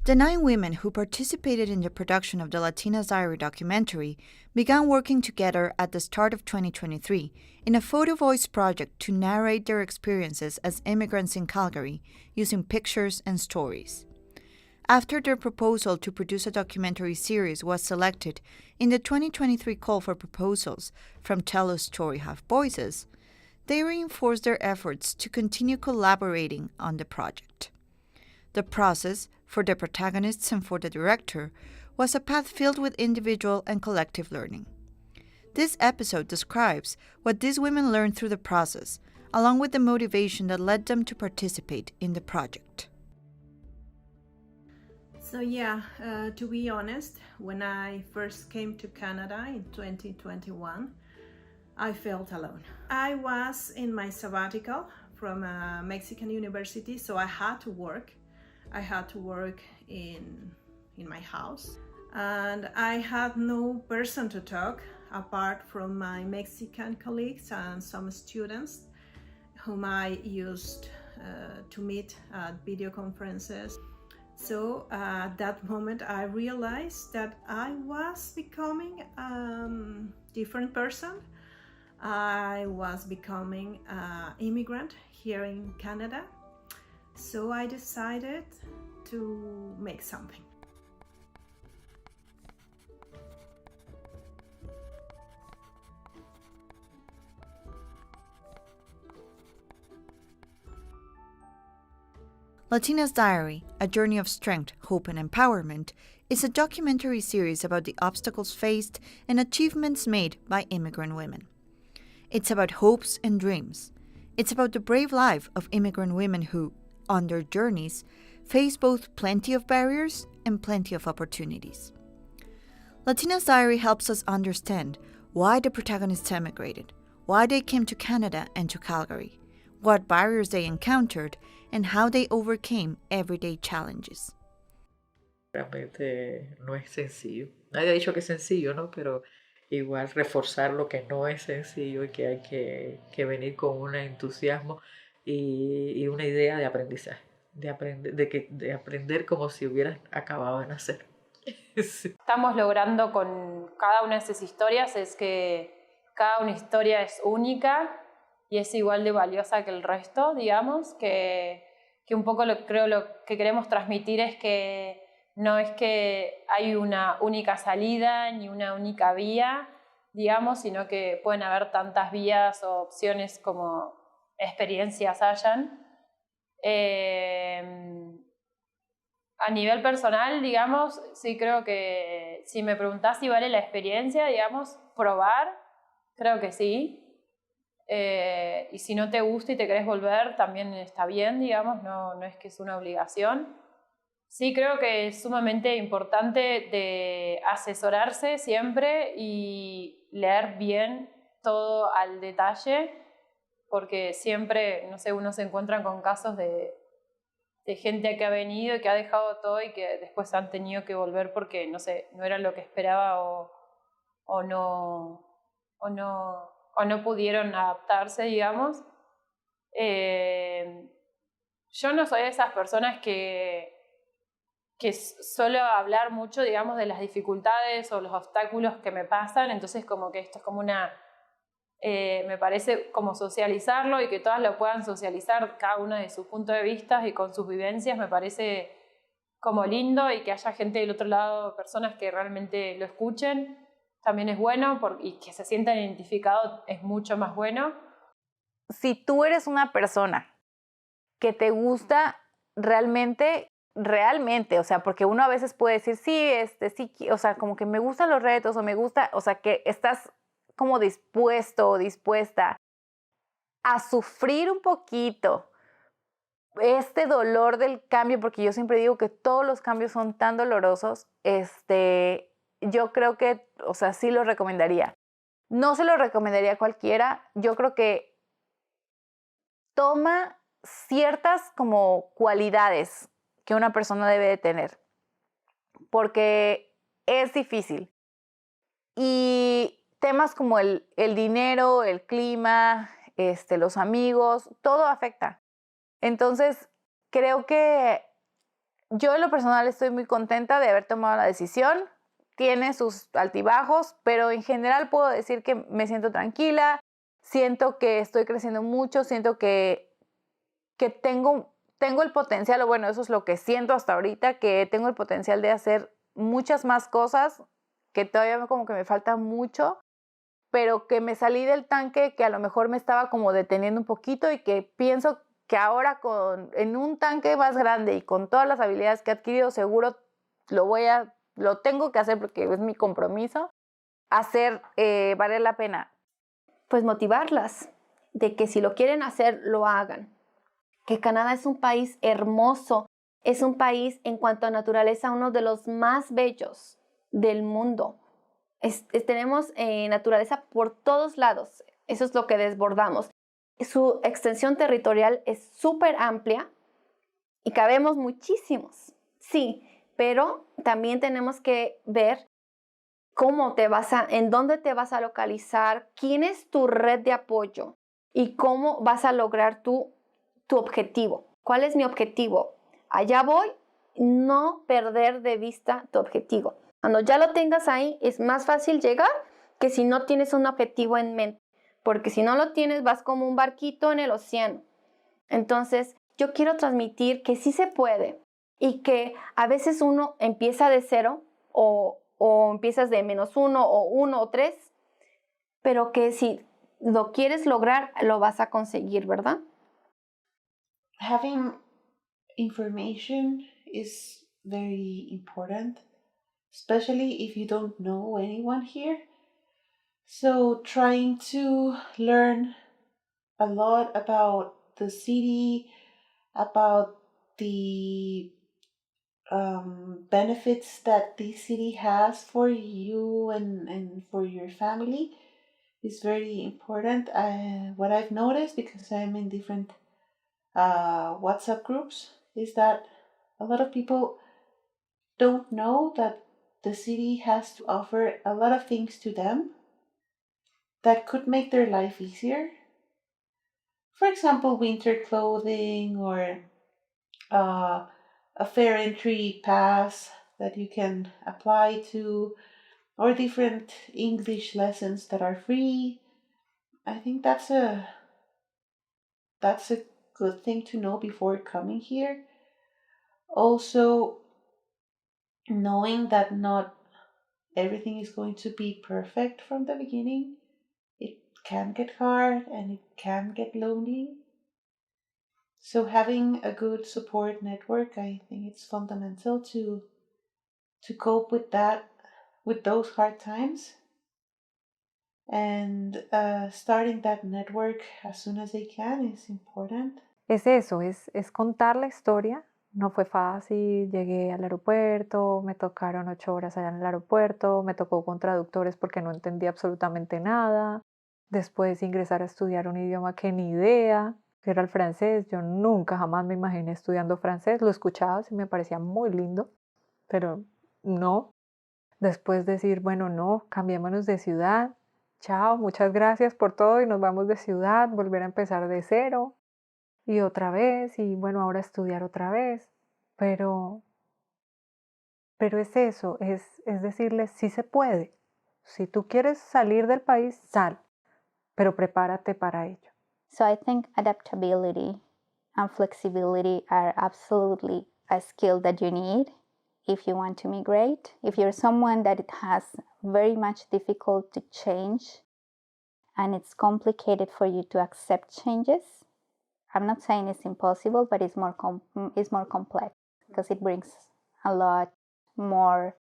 The 9 women who participated in the production of the Latinas Diary documentary began working together at the start of 2023 in a photo voice project to narrate their experiences as immigrants in Calgary using pictures and stories. After their proposal to produce a documentary series was selected in the 2023 call for proposals from TELUS STORYHIVE Voices, they reinforced their efforts to continue collaborating on the project. The process, for the protagonists and for the director, was a path filled with individual and collective learning. This episode describes what these women learned through the process, along with the motivation that led them to participate in the project. So to be honest, when I first came to Canada in 2021, I felt alone. I was in my sabbatical from a Mexican university, so I had to work. I had to work in my house, and I had no person to talk apart from my Mexican colleagues and some students whom I used to meet at video conferences. So at that moment I realized that I was becoming a different person. I was becoming an immigrant here in Canada. So I decided to make something. Latinas Diary, A Journey of Strength, Hope and Empowerment, is a documentary series about the obstacles faced and achievements made by immigrant women. It's about hopes and dreams. It's about the brave life of immigrant women who, on their journeys, face both plenty of barriers and plenty of opportunities. Latinas Diary helps us understand why the protagonists emigrated, why they came to Canada and to Calgary, what barriers they encountered, and how they overcame everyday challenges. Realmente no es sencillo. Nadie ha dicho que es sencillo, ¿no? Pero igual reforzar lo que no es sencillo y que hay que venir con un entusiasmo y una idea de aprendizaje, de aprender como si hubieras acabado de nacer. Sí. Estamos logrando con cada una de esas historias es que cada una historia es única y es igual de valiosa que el resto, digamos, que un poco lo que queremos transmitir es que no es que hay una única salida ni una única vía, digamos, sino que pueden haber tantas vías o opciones como experiencias hayan. A nivel personal, digamos, sí creo que si me preguntás si vale la experiencia, digamos, probar, creo que sí. Y si no te gusta y te querés volver, también está bien, digamos, no es que es una obligación. Sí creo que es sumamente importante de asesorarse siempre y leer bien todo al detalle, porque siempre, no sé, uno se encuentra con casos de de gente que ha venido y que ha dejado todo y que después han tenido que volver porque, no sé, no era lo que esperaba o no pudieron adaptarse, digamos. Yo no soy de esas personas que suelo hablar mucho, digamos, de las dificultades o los obstáculos que me pasan, entonces como que esto es como me parece como socializarlo y que todas lo puedan socializar, cada una de sus puntos de vista y con sus vivencias, me parece como lindo, y que haya gente del otro lado, personas que realmente lo escuchen, también es bueno, y que se sientan identificados es mucho más bueno. Si tú eres una persona que te gusta realmente, o sea, porque uno a veces puede decir, sí, sí, o sea, como que me gustan los retos o me gusta, o sea, que estás como dispuesto o dispuesta a sufrir un poquito este dolor del cambio, porque yo siempre digo que todos los cambios son tan dolorosos, yo creo que, o sea, sí lo recomendaría. No se lo recomendaría a cualquiera. Yo creo que toma ciertas como cualidades que una persona debe de tener, porque es difícil. Y temas como el dinero, el clima, los amigos, todo afecta. Entonces, creo que yo en lo personal estoy muy contenta de haber tomado la decisión. Tiene sus altibajos, pero en general puedo decir que me siento tranquila, siento que estoy creciendo mucho, siento que tengo el potencial, o bueno, eso es lo que siento hasta ahorita, que tengo el potencial de hacer muchas más cosas, que todavía como que me falta mucho, pero que me salí del tanque que a lo mejor me estaba como deteniendo un poquito, y que pienso que ahora en un tanque más grande y con todas las habilidades que he adquirido, seguro lo tengo que hacer porque es mi compromiso, hacer valer la pena. Pues motivarlas de que si lo quieren hacer, lo hagan. Que Canadá es un país hermoso, es un país en cuanto a naturaleza uno de los más bellos del mundo. Tenemos naturaleza por todos lados, eso es lo que desbordamos. Su extensión territorial es súper amplia y cabemos muchísimos, sí, pero también tenemos que ver en dónde te vas a localizar, quién es tu red de apoyo y cómo vas a lograr tu objetivo. ¿Cuál es mi objetivo? Allá voy, no perder de vista tu objetivo. Cuando ya lo tengas ahí, es más fácil llegar que si no tienes un objetivo en mente, porque si no lo tienes, vas como un barquito en el océano. Entonces, yo quiero transmitir que sí se puede y que a veces uno empieza de 0 o empiezas de -1 o 1 o 3, pero que si lo quieres lograr, lo vas a conseguir, ¿verdad? Having information is very important, especially if you don't know anyone here. So trying to learn a lot about the city, about the benefits that this city has for you and for your family is very important. What I've noticed, because I'm in different WhatsApp groups, is that a lot of people don't know that the city has to offer a lot of things to them that could make their life easier. For example, winter clothing, or a fair entry pass that you can apply to, or different English lessons that are free. I think that's a good thing to know before coming here. Also, knowing that not everything is going to be perfect from the beginning. It can get hard and it can get lonely. So having a good support network, I think it's fundamental to cope with those hard times. And starting that network as soon as they can is important. Es eso, es contar la historia. No fue fácil, llegué al aeropuerto, me tocaron 8 horas allá en el aeropuerto, me tocó con traductores porque no entendía absolutamente nada. Después ingresar a estudiar un idioma que ni idea. que era el francés. Yo nunca jamás me imaginé estudiando francés. Lo escuchaba, sí me parecía muy lindo, pero no. Después decir, bueno, no, cambiémonos de ciudad. Chao, muchas gracias por todo y nos vamos de ciudad, volver a empezar de cero y otra vez y bueno, ahora estudiar otra vez. Pero es eso, es decirles, sí se puede. Si tú quieres salir del país, sal, pero prepárate para ello. So I think adaptability and flexibility are absolutely a skill that you need if you want to migrate. If you're someone that it has very much difficult to change and it's complicated for you to accept changes, I'm not saying it's impossible, but it's more complex because it brings a lot more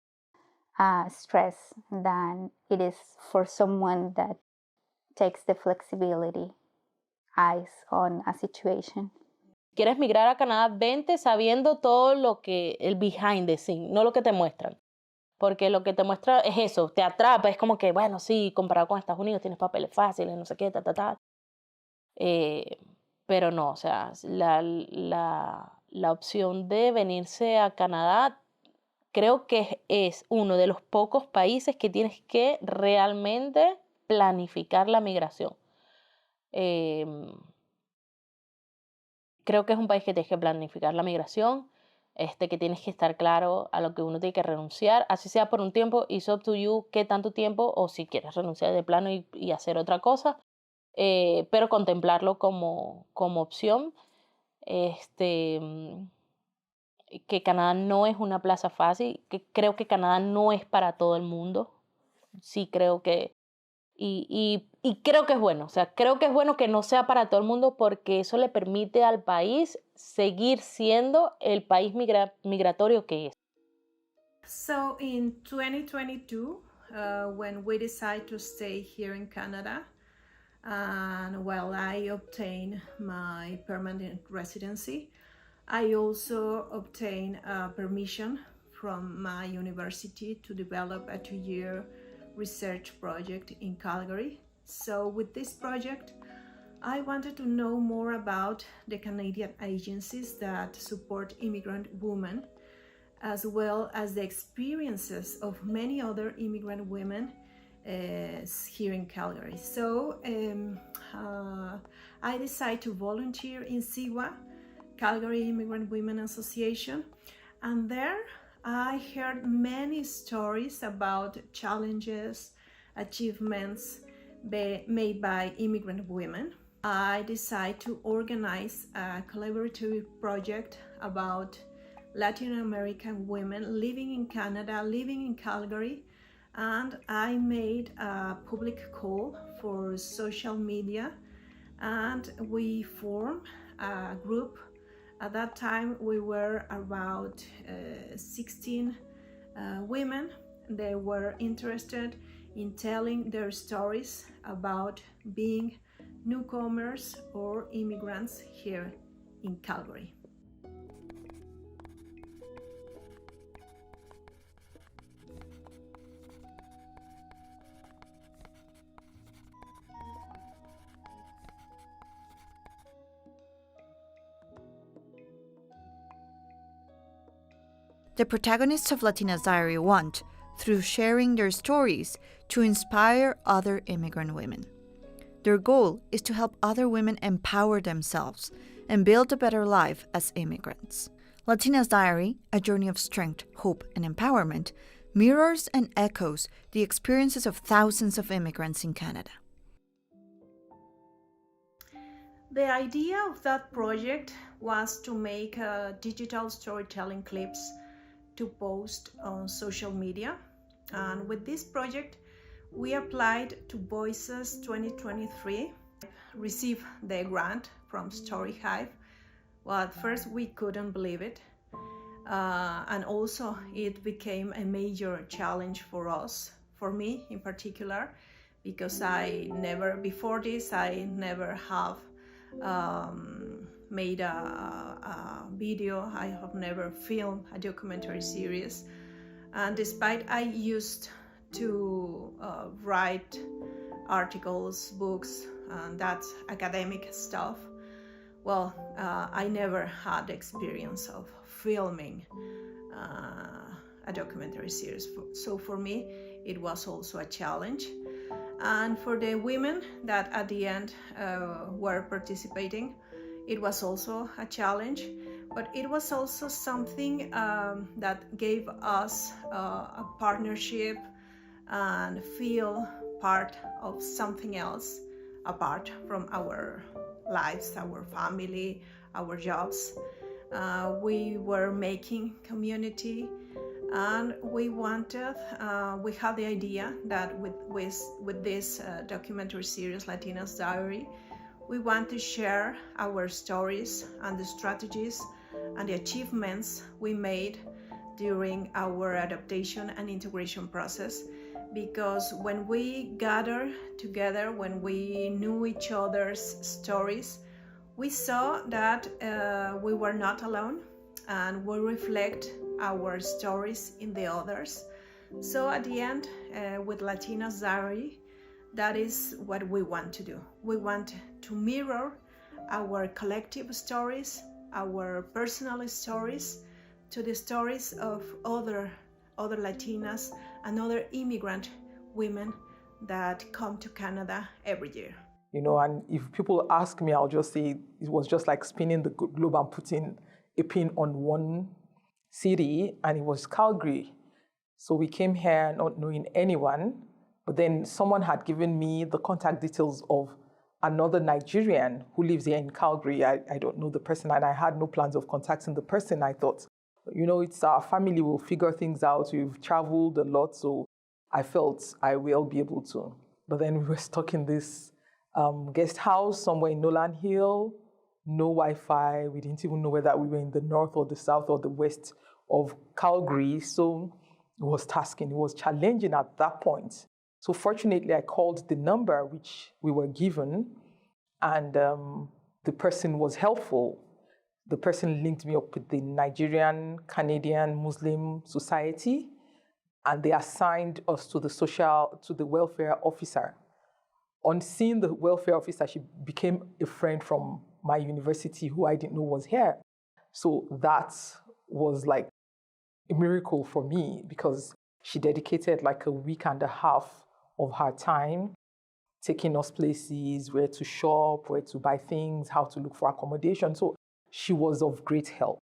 stress than it is for someone that takes the flexibility eyes on a situation. Quieres migrar a Canadá, vente sabiendo todo lo que, el behind the scene, no lo que te muestran. Porque lo que te muestra es eso, te atrapa, es como que, bueno, sí, comparado con Estados Unidos tienes papeles fáciles, no sé qué, pero no, o sea, la opción de venirse a Canadá creo que es uno de los pocos países que tienes que realmente planificar la migración. Creo que es un país que tienes que planificar la migración, que tienes que estar claro a lo que uno tiene que renunciar, así sea por un tiempo, it's up to you qué tanto tiempo, o si quieres renunciar de plano y hacer otra cosa, pero contemplarlo como opción. Que Canadá no es una plaza fácil, que creo que Canadá no es para todo el mundo, sí creo que y creo que es bueno, o sea, creo que es bueno que no sea para todo el mundo porque eso le permite al país seguir siendo el país migratorio que es. So in 2022, when we decided to stay here in Canada, and while I obtained my permanent residency, I also obtained permission from my university to develop a 2-year research project in Calgary. So with this project, I wanted to know more about the Canadian agencies that support immigrant women, as well as the experiences of many other immigrant women here in Calgary. So I decided to volunteer in CIWA, Calgary Immigrant Women Association, and there I heard many stories about challenges, achievements made by immigrant women. I decided to organize a collaborative project about Latin American women living in Canada, living in Calgary, and I made a public call for social media, and we formed a group. At that time, we were about 16 women. They were interested in telling their stories about being newcomers or immigrants here in Calgary. The protagonists of Latinas Diary want, through sharing their stories, to inspire other immigrant women. Their goal is to help other women empower themselves and build a better life as immigrants. Latinas Diary, a journey of strength, hope, and empowerment, mirrors and echoes the experiences of thousands of immigrants in Canada. The idea of that project was to make digital storytelling clips to post on social media, and with this project we applied to Voices 2023, received the grant from StoryHive. Well, at first we couldn't believe it, and also it became a major challenge for us, for me in particular, because before this I never have made a video, I have never filmed a documentary series, and despite I used to write articles, books, and that's academic stuff, I never had the experience of filming a documentary series. So for me, it was also a challenge. And for the women that at the end were participating, it was also a challenge, but it was also something that gave us a partnership and feel part of something else apart from our lives, our family, our jobs. We were making community, and we had the idea that with this documentary series, Latinas Diary, we want to share our stories and the strategies and the achievements we made during our adaptation and integration process. Because when we gather together, when we knew each other's stories, we saw that we were not alone, and we reflect our stories in the others. So at the end, with Latinas Diary, that is what we want to do. We want to mirror our collective stories, our personal stories, to the stories of other Latinas and other immigrant women that come to Canada every year. You know, and if people ask me, I'll just say it was just like spinning the globe and putting a pin on one city, and it was Calgary. So we came here not knowing anyone, but then someone had given me the contact details of another Nigerian who lives here in Calgary. I don't know the person, and I had no plans of contacting the person. I thought, you know, it's our family, we'll figure things out. We've traveled a lot, so I felt I will be able to. But then we were stuck in this guest house somewhere in Nolan Hill, no Wi-Fi. We didn't even know whether we were in the north or the south or the west of Calgary. So it was tasking, it was challenging at that point. So fortunately, I called the number which we were given, and the person was helpful. The person linked me up with the Nigerian Canadian Muslim Society, and they assigned us to the welfare officer. On seeing the welfare officer, she became a friend from my university who I didn't know was here. So that was like a miracle for me, because she dedicated like a week and a half of her time, taking us places, where to shop, where to buy things, how to look for accommodation. So she was of great help.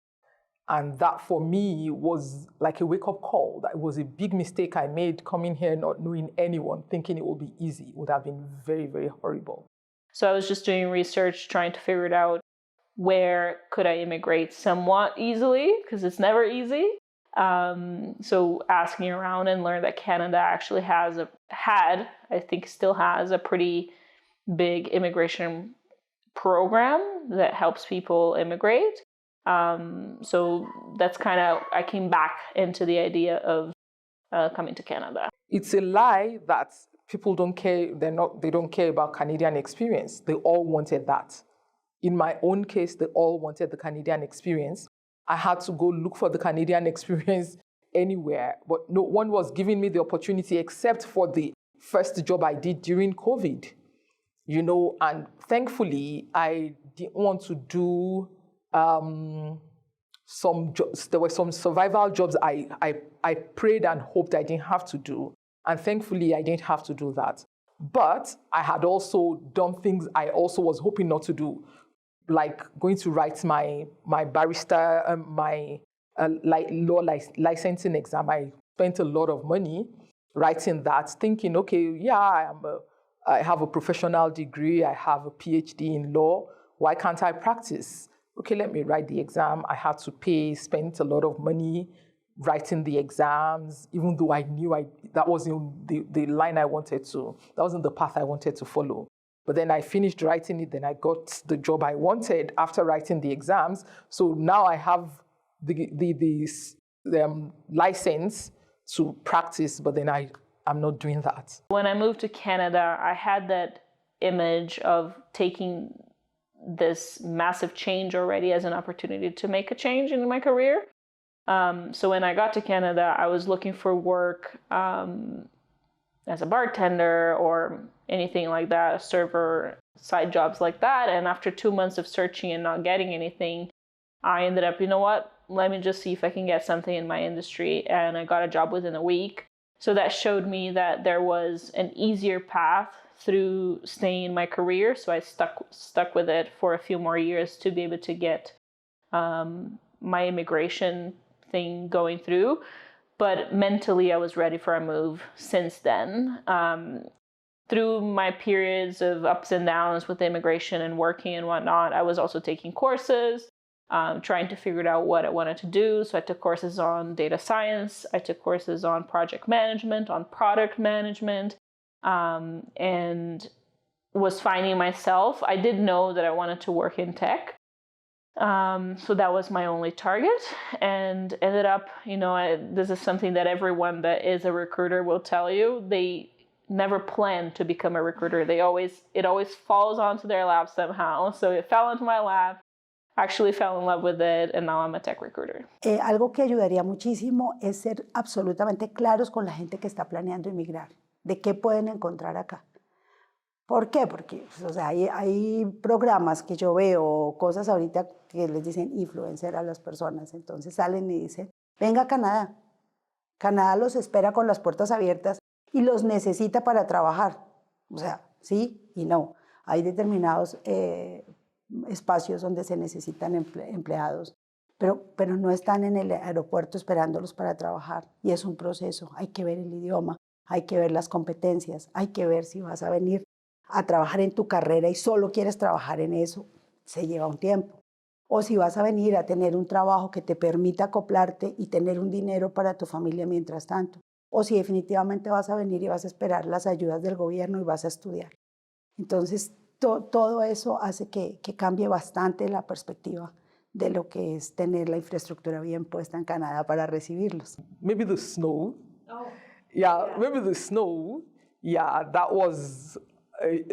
And that for me was like a wake-up call. That was a big mistake I made coming here not knowing anyone, thinking it would be easy. It would have been very, very horrible. So I was just doing research, trying to figure it out. Where could I immigrate somewhat easily? Because it's never easy. So asking around, and learned that Canada actually I think still has a pretty big immigration program that helps people immigrate. So that's kind of, I came back into the idea of coming to Canada. It's a lie that people don't care. They don't care about Canadian experience. They all wanted that. In my own case, they all wanted the Canadian experience. I had to go look for the Canadian experience anywhere, but no one was giving me the opportunity except for the first job I did during COVID. You know, and thankfully, I didn't want to do some jobs. There were some survival jobs I prayed and hoped I didn't have to do. And thankfully, I didn't have to do that. But I had also done things I also was hoping not to do, like going to write my barrister, my law licensing exam. I spent a lot of money writing that, thinking, okay, yeah, I have a professional degree, I have a PhD in law, why can't I practice? Okay, let me write the exam. I had to spend a lot of money writing the exams, even though I knew that wasn't the line I wanted to, that wasn't the path I wanted to follow. But then I finished writing it, then I got the job I wanted after writing the exams. So now I have the license to practice, but then I'm not doing that. When I moved to Canada, I had that image of taking this massive change already as an opportunity to make a change in my career. So when I got to Canada, I was looking for work as a bartender or anything like that, a server, side jobs like that. And after 2 months of searching and not getting anything, I ended up, you know what, let me just see if I can get something in my industry. And I got a job within a week. So that showed me that there was an easier path through staying in my career. So I stuck with it for a few more years to be able to get my immigration thing going through. But mentally, I was ready for a move since then. Through my periods of ups and downs with immigration and working and whatnot, I was also taking courses, trying to figure out what I wanted to do. So I took courses on data science. I took courses on project management, on product management, and was finding myself. I did know that I wanted to work in tech. So that was my only target, and ended up, this is something that everyone that is a recruiter will tell you. They never plan to become a recruiter. It always falls onto their lap somehow. So it fell into my lap, actually fell in love with it, and now I'm a tech recruiter. Algo que ayudaría muchísimo es ser absolutamente claros con la gente que está planeando emigrar, de qué pueden encontrar acá. ¿Por qué? Porque hay programas que yo veo, cosas ahorita que les dicen influencer a las personas, entonces salen y dicen, venga a Canadá. Canadá los espera con las puertas abiertas y los necesita para trabajar. O sea, sí y no. Hay determinados espacios donde se necesitan empleados, pero no están en el aeropuerto esperándolos para trabajar. Y es un proceso. Hay que ver el idioma, hay que ver las competencias, hay que ver si vas a venir a trabajar en tu carrera y solo quieres trabajar en eso, se lleva un tiempo. O si vas a venir a tener un trabajo que te permita acoplarte y tener un dinero para tu familia mientras tanto. O si definitivamente vas a venir y vas a esperar las ayudas del gobierno y vas a estudiar. Entonces, todo eso hace que cambie bastante la perspectiva de lo que es tener la infraestructura bien puesta en Canadá para recibirlos. Maybe the snow. Oh. Yeah, maybe the snow. Yeah, that was...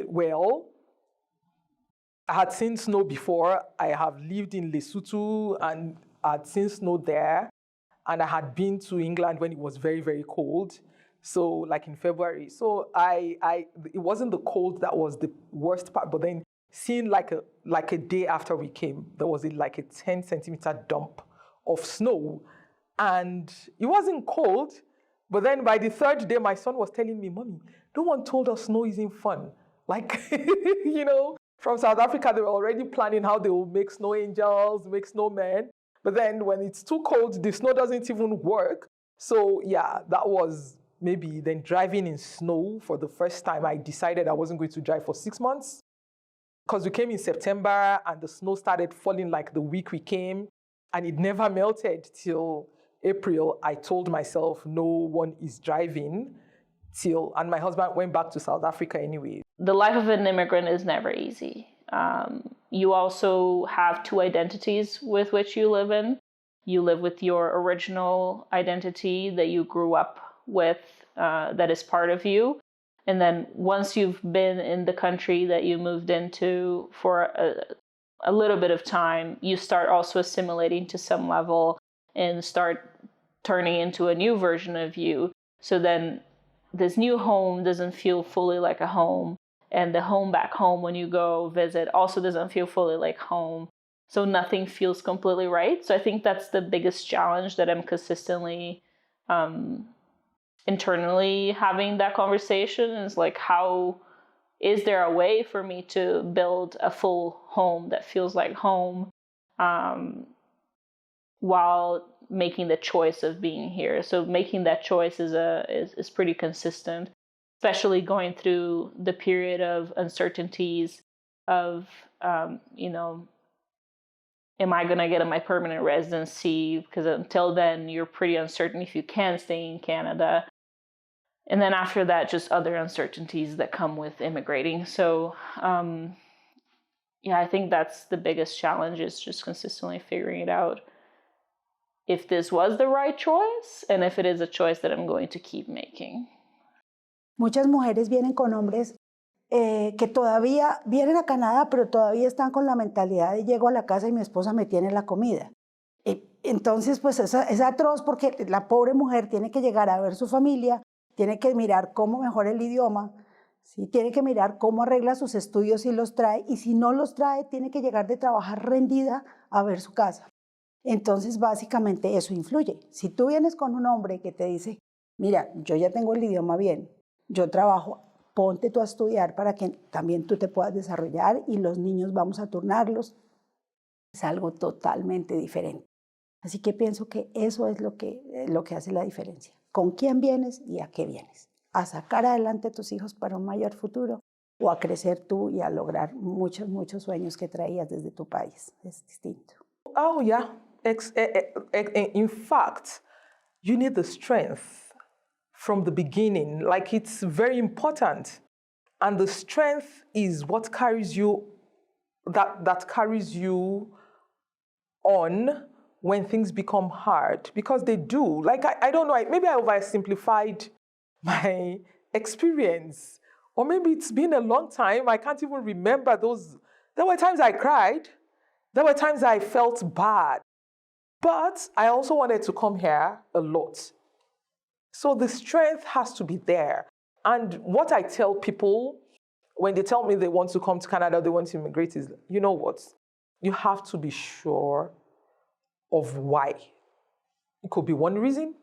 well, I had seen snow before. I have lived in Lesotho and I had seen snow there. And I had been to England when it was very, very cold. So like in February. So it wasn't the cold that was the worst part, but then seeing like a day after we came, there was like a 10 centimeter dump of snow. And it wasn't cold, but then by the third day, my son was telling me, Mommy, no one told us snow isn't fun. Like, from South Africa, they were already planning how they will make snow angels, make snowmen. But then when it's too cold, the snow doesn't even work. So yeah, that was maybe then driving in snow for the first time. I decided I wasn't going to drive for 6 months because we came in September and the snow started falling like the week we came and it never melted till April. I told myself no one is driving and my husband went back to South Africa anyway. The life of an immigrant is never easy. You also have two identities with which you live in. You live with your original identity that you grew up with, that is part of you. And then once you've been in the country that you moved into for a little bit of time, you start also assimilating to some level and start turning into a new version of you. So then this new home doesn't feel fully like a home. And the home back home when you go visit also doesn't feel fully like home. So nothing feels completely right. So I think that's the biggest challenge that I'm consistently internally having that conversation is like, how is there a way for me to build a full home that feels like home while making the choice of being here? So making that choice is pretty consistent, especially going through the period of uncertainties of, am I going to get my permanent residency? Because until then, you're pretty uncertain if you can stay in Canada. And then after that, just other uncertainties that come with immigrating. So, I think that's the biggest challenge, is just consistently figuring it out. If this was the right choice, and if it is a choice that I'm going to keep making. Muchas mujeres vienen con hombres que todavía vienen a Canadá, pero todavía están con la mentalidad de llego a la casa y mi esposa me tiene la comida. Entonces, pues es atroz porque la pobre mujer tiene que llegar a ver su familia, tiene que mirar cómo mejora el idioma ¿sí? Tiene que mirar cómo arregla sus estudios si los trae, y si no los trae, tiene que llegar de trabajar rendida a ver su casa. Entonces, básicamente eso influye. Si tú vienes con un hombre que te dice, mira, yo ya tengo el idioma bien, yo trabajo, ponte tú a estudiar para que también tú te puedas desarrollar y los niños vamos a turnarlos, es algo totalmente diferente. Así que pienso que eso es lo que hace la diferencia. ¿Con quién vienes y a qué vienes? ¿A sacar adelante a tus hijos para un mayor futuro o a crecer tú y a lograr muchos, muchos sueños que traías desde tu país? Es distinto. Oh, yeah. In fact, you need the strength from the beginning. Like, it's very important. And the strength is what carries you, that carries you on when things become hard, because they do. Like, I don't know, maybe I oversimplified my experience, or maybe it's been a long time. I can't even remember those. There were times I cried. There were times I felt bad. But I also wanted to come here a lot. So the strength has to be there. And what I tell people when they tell me they want to come to Canada, they want to immigrate, is, you know what? You have to be sure of why. It could be one reason,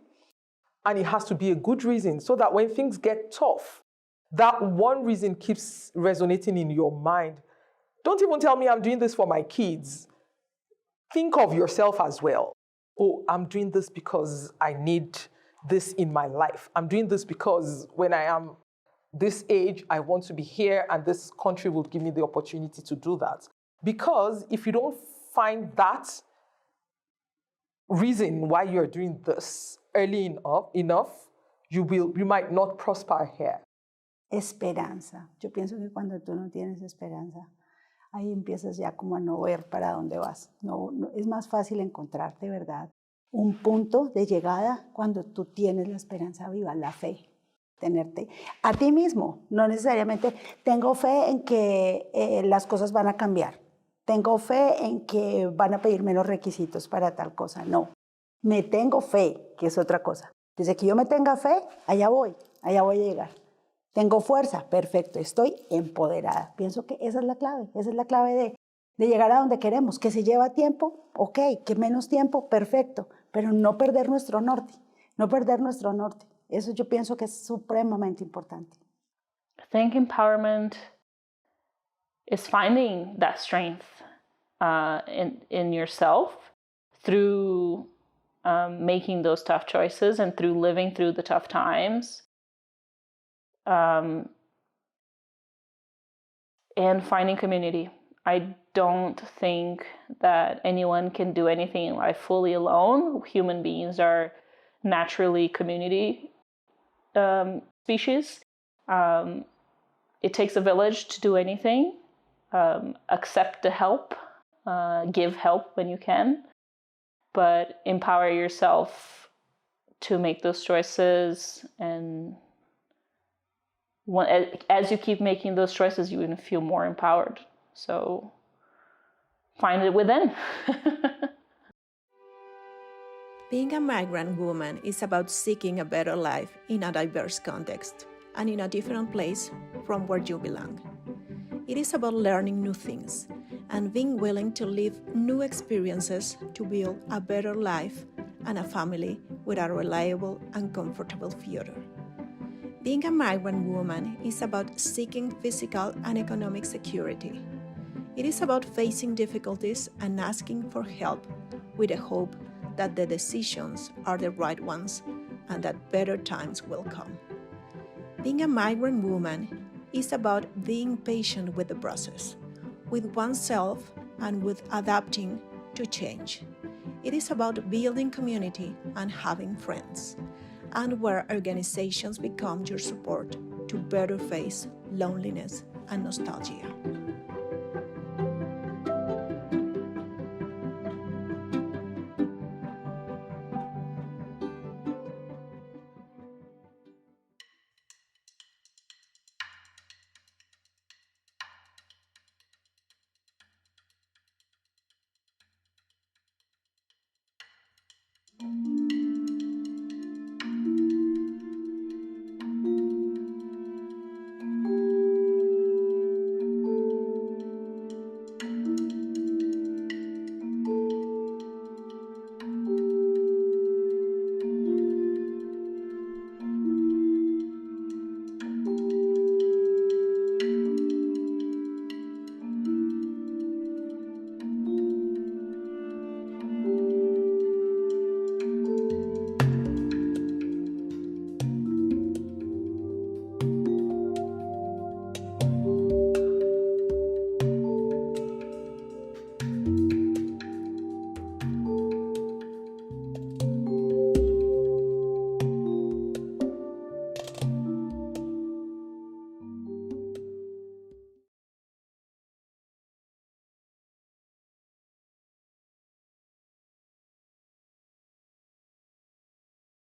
and it has to be a good reason, so that when things get tough, that one reason keeps resonating in your mind. Don't even tell me I'm doing this for my kids. Think of yourself as well. Oh, I'm doing this because I need this in my life. I'm doing this because when I am this age, I want to be here, and this country will give me the opportunity to do that. Because if you don't find that reason why you're doing this early enough, you might not prosper here. Esperanza. Yo pienso que cuando tú no tienes esperanza, ahí empiezas ya como a no ver para dónde vas. No, es más fácil encontrarte, ¿verdad? Un punto de llegada cuando tú tienes la esperanza viva, la fe. Tenerte a ti mismo. No necesariamente tengo fe en que las cosas van a cambiar. Tengo fe en que van a pedir menos requisitos para tal cosa. No. Me tengo fe, que es otra cosa. Desde que yo me tenga fe, allá voy a llegar. Tengo fuerza, perfecto, estoy empoderada. Pienso que esa es la clave de llegar a donde queremos. Que se lleva tiempo, ok, que menos tiempo, perfecto, pero no perder nuestro norte, Eso yo pienso que es supremamente importante. I think empowerment is finding that strength in yourself through making those tough choices and through living through the tough times. And finding community. I don't think that anyone can do anything in life fully alone. Human beings are naturally community species. It takes a village to do anything. Accept the help, give help when you can, but empower yourself to make those choices. And as you keep making those choices, you're going to feel more empowered. So find it within. Being a migrant woman is about seeking a better life in a diverse context and in a different place from where you belong. It is about learning new things and being willing to live new experiences to build a better life and a family with a reliable and comfortable future. Being a migrant woman is about seeking physical and economic security. It is about facing difficulties and asking for help with the hope that the decisions are the right ones and that better times will come. Being a migrant woman is about being patient with the process, with oneself, and with adapting to change. It is about building community and having friends, and where organizations become your support to better face loneliness and nostalgia.